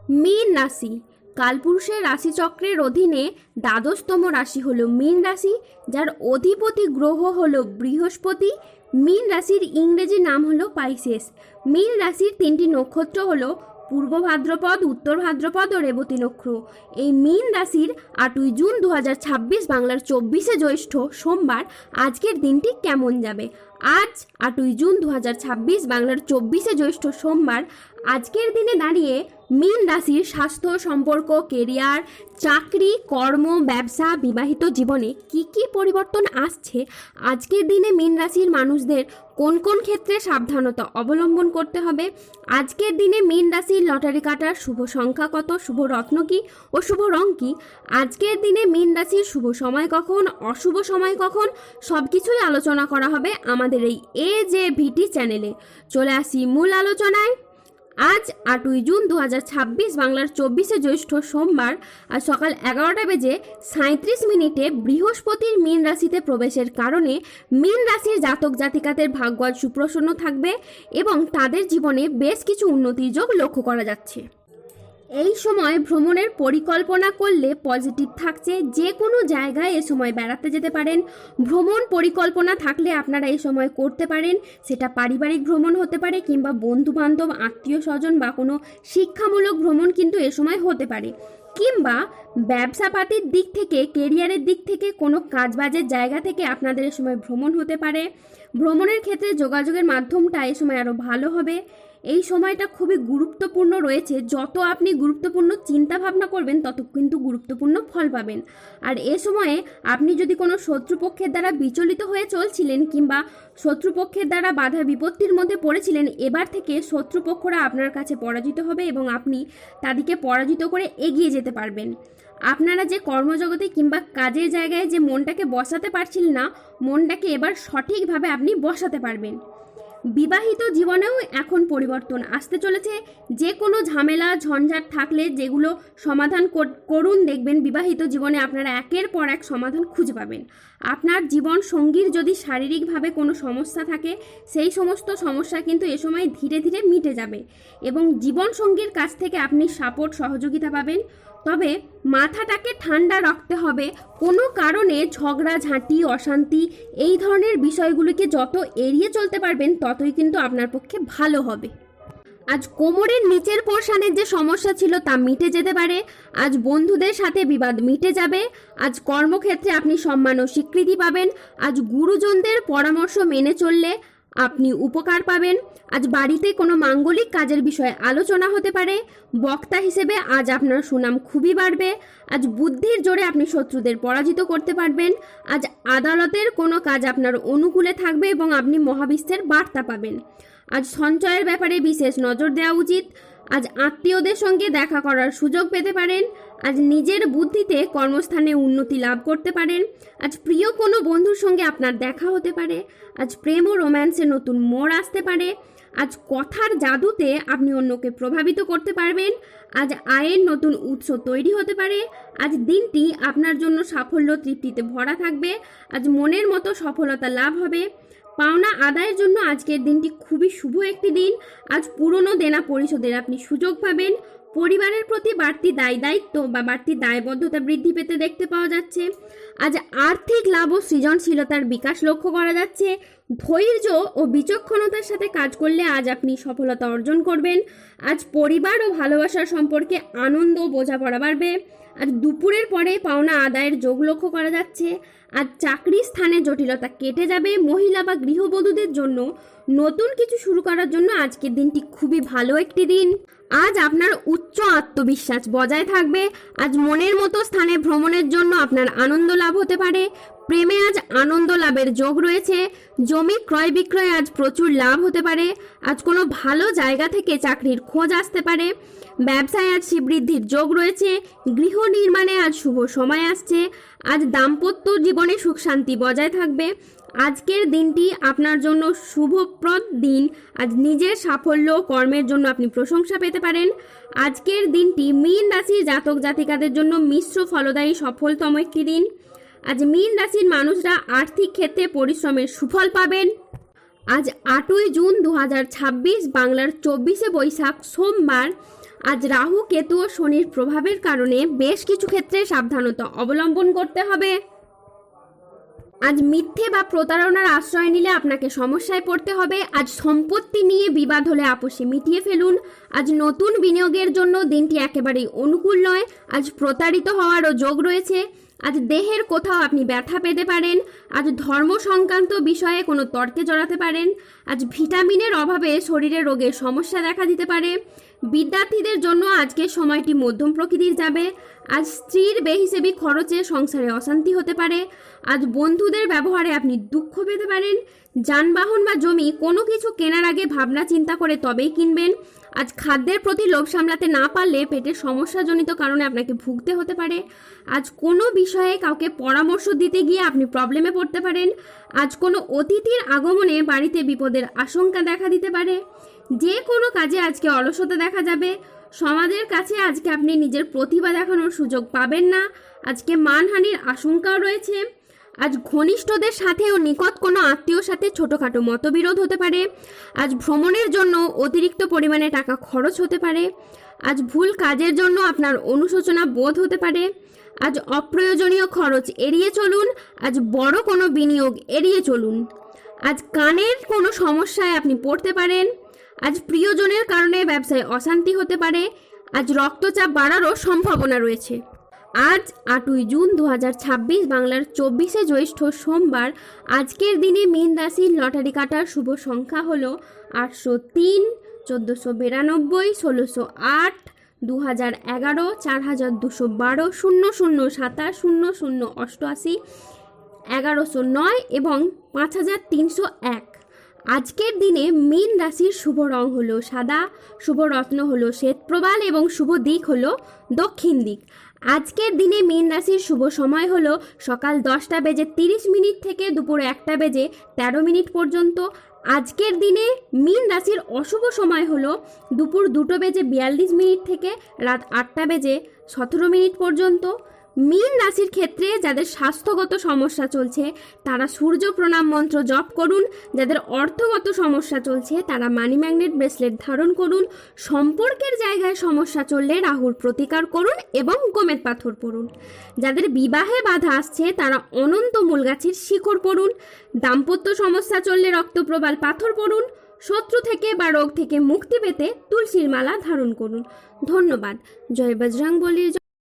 মীন রাশি কালপুরুষের রাশিচক্রের অধীনে দ্বাদশতম রাশি হলো মীন রাশি, যার অধিপতি গ্রহ হলো বৃহস্পতি। মীন রাশির ইংরেজি নাম হলো পাইসেস। মীন রাশির তিনটি নক্ষত্র হলো পূর্ব ভাদ্রপদ, উত্তর ভাদ্রপদ ও রেবতী নক্ষত্র। এই মীন রাশির 8ই জুন 2026 বাংলার 24শে জ্যৈষ্ঠ সোমবার আজকের দিনটি কেমন যাবে। আজ 8ই জুন 2026 বাংলার 24শে জ্যৈষ্ঠ সোমবার আজকের দিনে দাঁড়িয়ে মীন রাশির স্বাস্থ্য, সম্পর্ক, কেরিয়ার, চাকরি, কর্ম, ব্যবসা, বিবাহিত জীবনে কি কি পরিবর্তন আসছে, আজকের দিনে মীন রাশির মানুষদের কোন কোন ক্ষেত্রে সাবধানতা অবলম্বন করতে হবে, আজকের দিনে মীন রাশির লটারি কাটার শুভ সংখ্যা কত, শুভ রত্ন কি ও শুভ রং কি, আজকের দিনে মীন রাশির শুভ সময় কখন, অশুভ সময় কখন, সব কিছুই আলোচনা করা হবে আমাদের এই AJVT চ্যানেলে। চলে আসি মূল আলোচনায়। আজ 8ই জুন 2026 বাংলার 24শে জ্যৈষ্ঠ সোমবার আজ সকাল 11টা বেজে 37 বৃহস্পতির মীন রাশিতে প্রবেশের কারণে মীন রাশির জাতক জাতিকাদের ভাগ্য আজ সুপ্রসন্ন থাকবে এবং তাদের জীবনে বেশ কিছু উন্নতির যোগ লক্ষ্য করা যাচ্ছে। এই সময় ভ্রমণের পরিকল্পনা করলে পজিটিভ থাকছে। যে কোনো জায়গায় এ সময় বেড়াতে যেতে পারেন। ভ্রমণ পরিকল্পনা থাকলে আপনারা এই সময় করতে পারেন। সেটা পারিবারিক ভ্রমণ হতে পারে কিংবা বন্ধু বান্ধব, আত্মীয় স্বজন বা কোনো শিক্ষামূলক ভ্রমণ কিন্তু এ সময় হতে পারে, কিংবা ব্যবসাপাতির দিক থেকে, কেরিয়ারের দিক থেকে, কোনো কাজবাজের জায়গা থেকে আপনাদের এ সময় ভ্রমণ হতে পারে। ভ্রমণের ক্ষেত্রে যোগাযোগের মাধ্যমটা এই সময় আরও ভালো হবে। এই সময়টা খুবই গুরুত্বপূর্ণ রয়েছে। যত আপনি গুরুত্বপূর্ণ চিন্তা ভাবনা করবেন তত কিন্তু গুরুত্বপূর্ণ ফল পাবেন। আর এ সময়ে আপনি যদি কোনো শত্রুপক্ষের দ্বারা বিচলিত হয়ে চলছিলেন কিংবা শত্রুপক্ষের দ্বারা বাধা বিপত্তির মধ্যে পড়েছিলেন, এবার থেকে শত্রুপক্ষরা আপনার কাছে পরাজিত হবে এবং আপনি তাদেরকে পরাজিত করে এগিয়ে যেতে পারবেন। আপনারা যে কর্মজগতে কিংবা কাজের জায়গায় যে মনটাকে বসাতে পারছিলেন না, মনটাকে এবার সঠিকভাবে আপনি বসাতে পারবেন। বিবাহিত জীবনেও এখন পরিবর্তন আসতে চলেছে। যে কোনো ঝামেলা ঝঞ্ঝাট থাকলে যেগুলো সমাধান করুন, দেখবেন বিবাহিত জীবনে আপনারা একের পর এক সমাধান খুঁজে পাবেন। আপনার জীবন সঙ্গীর যদি শারীরিকভাবে কোনো সমস্যা থাকে, সেই সমস্ত সমস্যা কিন্তু এ সময় ধীরে ধীরে মিটে যাবে এবং জীবন সঙ্গীর কাছ থেকে আপনি সাপোর্ট, সহযোগিতা পাবেন। তবে মাথাটাকে ঠান্ডা রাখতে হবে। কোনো কারণে ঝগড়াঝাঁটি, অশান্তি এই ধরনের বিষয়গুলিকে যত এড়িয়ে চলতে পারবেন ততই কিন্তু আপনার পক্ষে ভালো হবে। আজ কোমরের নিচের পোর্শনের যে সমস্যা ছিল তা মিটে যেতে পারে। আজ বন্ধুদের সাথে বিবাদ মিটে যাবে। আজ কর্মক্ষেত্রে আপনি সম্মান ও স্বীকৃতি পাবেন। আজ গুরুজনদের পরামর্শ মেনে চললে আপনি উপকার পাবেন। আজ বাড়িতে কোনো মাঙ্গলিক কাজের বিষয়ে আলোচনা হতে পারে। বক্তা হিসেবে আজ আপনার সুনাম খুবই বাড়বে। আজ বুদ্ধির জোরে আপনি শত্রুদের পরাজিত করতে পারবেন। আজ আদালতের কোনো কাজ আপনার অনুকূলে থাকবে এবং আপনি মহাবিশ্বের বার্তা পাবেন। আজ সঞ্চয়ের ব্যাপারে বিশেষ নজর দেওয়া উচিত। আজ আত্মীয়দের সঙ্গে দেখা করার সুযোগ পেতে পারেন। আজ নিজের বুদ্ধিতে কর্মস্থানে উন্নতি লাভ করতে পারেন। আজ প্রিয় কোনো বন্ধুর সঙ্গে আপনার দেখা হতে পারে। আজ প্রেম ও রোম্যান্সে নতুন মোড় আসতে পারে। আজ কথার জাদুতে আপনি অন্যকে প্রভাবিত করতে পারবেন। আজ আয়ের নতুন উৎস তৈরি হতে পারে। আজ দিনটি আপনার জন্য সাফল্য, তৃপ্তিতে ভরা থাকবে। আজ মনের মতো সফলতা লাভ হবে। পাওনা আদায়ের জন্য আজকের দিনটি খুবই শুভ একটি দিন। আজ পুরনো দেনা পরিশোধের আপনি সুযোগ পাবেন। পরিবারের প্রতি বাড়তি দায়িত্ব বা বাড়তি দায়বদ্ধতা বৃদ্ধি পেতে দেখতে পাওয়া যাচ্ছে। আজ আর্থিক লাভ ও সৃজনশীলতার বিকাশ লক্ষ্য করা যাচ্ছে। ধৈর্য ও বিচক্ষণতার সাথে কাজ করলে আজ আপনি সফলতা অর্জন করবেন। আজ পরিবার ও ভালোবাসার সম্পর্কে আনন্দ ও বোঝাপড়া বাড়বে। আজ দুপুরের পরে পাওনা আদায়ের যোগ লক্ষ্য করা যাচ্ছে। আজ চাকরির স্থানে জটিলতা কেটে যাবে। মহিলা বা গৃহবধূদের জন্য নতুন কিছু শুরু করার জন্য আজকের দিনটি খুবই ভালো একটি দিন। আজ আপনার উচ্চ আত্মবিশ্বাস বজায় থাকবে। আজ মনের মতো স্থানে ভ্রমণের জন্য আপনার আনন্দ লাভ হতে পারে। প্রেমে আজ আনন্দ লাভের যোগ রয়েছে। জমি ক্রয় বিক্রয়ে আজ প্রচুর লাভ হতে পারে। আজ কোনো ভালো জায়গা থেকে চাকরির খোঁজ আসতে পারে। ব্যবসায় আজ শ্রীবৃদ্ধির যোগ রয়েছে। গৃহ নির্মাণে আজ শুভ সময় আসছে। আজ দাম্পত্য জীবনে সুখ শান্তি বজায় থাকবে। আজকের দিনটি আপনার জন্য শুভপ্রদ দিন। আজ নিজের সাফল্য কর্মের জন্য আপনি প্রশংসা পেতে পারেন। আজকের দিনটি মীন রাশির জাতক জাতিকাদের জন্য মিশ্র ফলদায়ী সফলতম একটি দিন। আজ মীন রাশির মানুষরা আর্থিক ক্ষেত্রে পরিশ্রমের সুফল পাবেন। আজ 8ই জুন 2026 বাংলার 24শে বৈশাখ সোমবার আজ রাহু, কেতু ও শনির প্রভাবের কারণে বেশ কিছু ক্ষেত্রে সাবধানতা অবলম্বন করতে হবে। আজ মিথ্যে বা প্রতারণার আশ্রয় নিলে আপনাকে সমস্যায় পড়তে হবে। আজ সম্পত্তি নিয়ে বিবাদ হলে আপোষে মিটিয়ে ফেলুন। আজ নতুন বিনিয়োগের জন্য দিনটি একেবারেই অনুকূল নয়। আজ প্রতারিত হওয়ারও যোগ রয়েছে। আজ দেহের কোথাও আপনি ব্যথা পেতে পারেন। আজ ধর্ম সংক্রান্ত বিষয়ে কোনো তর্কে জড়াতে পারেন। আজ ভিটামিনের অভাবে শরীরে রোগের সমস্যা দেখা দিতে পারে। বিদ্যার্থীদের জন্য আজকের সময়টি মধ্যম প্রকৃতির যাবে। আজ স্ত্রীর বেহিসেবি খরচে সংসারে অশান্তি হতে পারে। আজ বন্ধুদের ব্যবহারে আপনি দুঃখ পেতে পারেন। যানবাহন বা জমি কোনো কিছু কেনার আগে ভাবনা চিন্তা করে তবেই কিনবেন। আজ খাদ্যের প্রতি লোভ সামলাতে না পারলে পেটের সমস্যাজনিত কারণে আপনাকে ভুগতে হতে পারে। আজ কোনো বিষয়ে কাউকে পরামর্শ দিতে গিয়ে আপনি প্রবলেমে পড়তে পারেন। আজ কোনো অতিথির আগমনে বাড়িতে বিপদের আশঙ্কা দেখা দিতে পারে। যে কোনো কাজে আজকে অলসতা দেখা যাবে। সমাজের কাছে আজকে আপনি নিজের প্রতিভা দেখানোর সুযোগ পাবেন না। আজকে মানহানির আশঙ্কাও রয়েছে। আজ ঘনিষ্ঠদের সাথে ও নিকট কোনো আত্মীয়র সাথে ছোটোখাটো মতবিরোধ হতে পারে। আজ ভ্রমণের জন্য অতিরিক্ত পরিমাণে টাকা খরচ হতে পারে। আজ ভুল কাজের জন্য আপনার অনুশোচনা বোধ হতে পারে। আজ অপ্রয়োজনীয় খরচ এড়িয়ে চলুন। আজ বড় কোনো বিনিয়োগ এড়িয়ে চলুন। আজ কানের কোনো সমস্যায় আপনি পড়তে পারেন। আজ প্রিয়জনের কারণে ব্যবসায় অশান্তি হতে পারে। আজ রক্তচাপ বাড়ারও সম্ভাবনা রয়েছে। আজ 8ই জুন 2026 বাংলার 24শে জ্যৈষ্ঠ সোমবার। আজকের দিনে মীন রাশির লটারি কাটার শুভ সংখ্যা হলো 803, 1492, 1608, 2011, 4212, 0027, 0088, 1109 এবং 5301। আজকের দিনে মীন রাশির শুভ রং হলো সাদা, শুভ রত্ন হলো শ্বেতপ্রবাল এবং শুভ দিক হলো দক্ষিণ দিক। আজকের দিনে মীন রাশির শুভ সময় হলো সকাল 10:30 থেকে দুপুর 1:13 পর্যন্ত। আজকের দিনে মীন রাশির অশুভ সময় হলো দুপুর 2:42 থেকে রাত 8:17 পর্যন্ত। মীন রাশির ক্ষেত্রে যাদের স্বাস্থ্যগত সমস্যা চলছে তারা সূর্য প্রণাম মন্ত্র জপ করুন। যাদের অর্থগত সমস্যা চলছে তারা মানি ম্যাগনেট ব্রেসলেট ধারণ করুন। সম্পর্কের জায়গায় সমস্যা চললে রাহুর প্রতিকার করুন এবং গোমেদ পাথর পড়ুন। যাদের বিবাহে বাধা আসছে তারা অনন্ত মূল গাছের শিকড় পড়ুন। দাম্পত্য সমস্যা চললে রক্তপ্রবাল পাথর পড়ুন। শত্রু থেকে বা রোগ থেকে মুক্তি পেতে তুলসীর মালা ধারণ করুন। ধন্যবাদ। জয় বজরংবলীর